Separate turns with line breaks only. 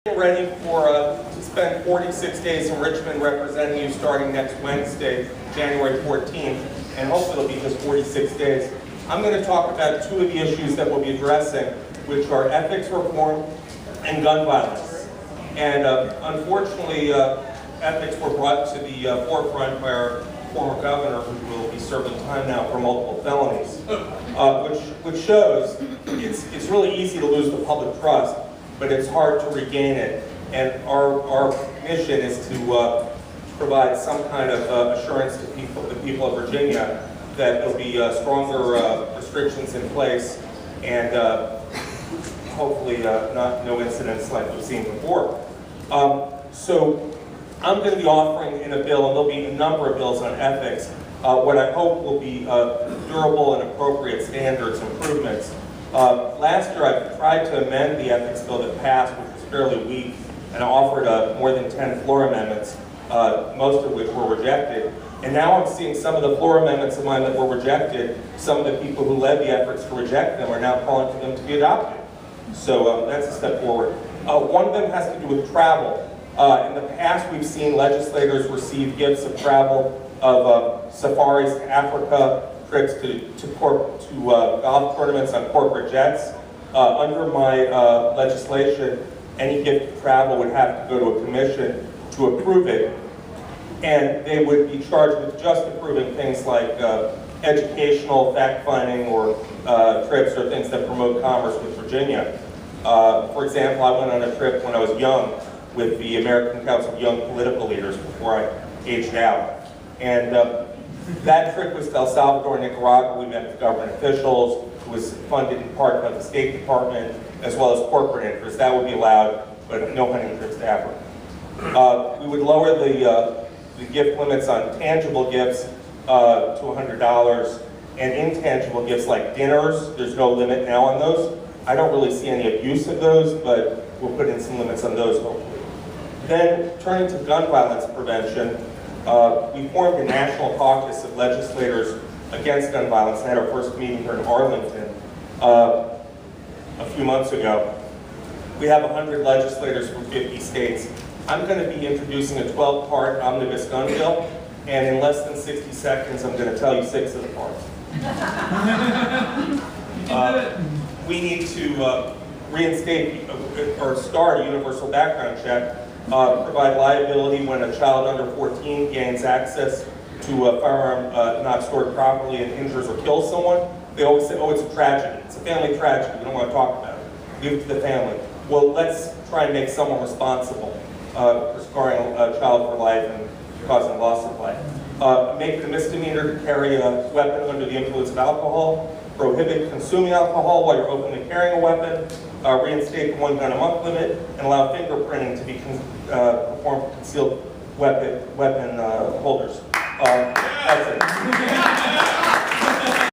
Ready for to spend 46 days in Richmond representing you starting next Wednesday, January 14th, and hopefully it'll be just 46 days. I'm going to talk about two of the issues that we'll be addressing, which are ethics reform and gun violence. And unfortunately, ethics were brought to the forefront by our former governor, who will be serving time now for multiple felonies, which shows it's really easy to lose the public trust, but it's hard to regain it. And our mission is to provide some kind of assurance to the people of Virginia that there'll be stronger restrictions in place and hopefully no incidents like we've seen before. So I'm going to be offering in a bill, and there'll be a number of bills on ethics, what I hope will be durable and appropriate standards improvements. Last year I tried to amend the ethics bill that passed, which was fairly weak, and I offered more than 10 floor amendments, most of which were rejected. And now I'm seeing some of the floor amendments of mine that were rejected, some of the people who led the efforts to reject them are now calling for them to be adopted. So that's a step forward. One of them has to do with travel. In the past we've seen legislators receive gifts of travel of safaris to Africa, trips to golf tournaments on corporate jets. Under my legislation, any gift of travel would have to go to a commission to approve it, and they would be charged with just approving things like educational, fact-finding, or trips or things that promote commerce with Virginia. For example, I went on a trip when I was young with the American Council of Young Political Leaders before I aged out. And that trip was to El Salvador and Nicaragua. We met with government officials. It was funded in part by the State Department, as well as corporate interests. That would be allowed, but no hunting trips to Africa. We would lower the gift limits on tangible gifts to $100, and intangible gifts like dinners, there's no limit now on those. I don't really see any abuse of those, but we'll put in some limits on those hopefully. Then, turning to gun violence prevention, we formed a national caucus of legislators against gun violence and had our first meeting here in Arlington a few months ago. We have 100 legislators from 50 states. I'm going to be introducing a 12-part omnibus gun bill, and in less than 60 seconds I'm going to tell you 6 of the parts. We need to reinstate or start a universal background check, provide liability when a child under 14 gains access to a firearm not stored properly and injures or kills someone. They always say, oh, it's a tragedy. It's a family tragedy. We don't want to talk about it. Leave it to the family. Well, let's try and make someone responsible for scarring a child for life and causing loss of life. Make it a misdemeanor to carry a weapon under the influence of alcohol. Prohibit consuming alcohol while you're openly carrying a weapon. Reinstate the 1 gun a month limit, and allow fingerprinting to be performed for concealed weapon holders. That's it.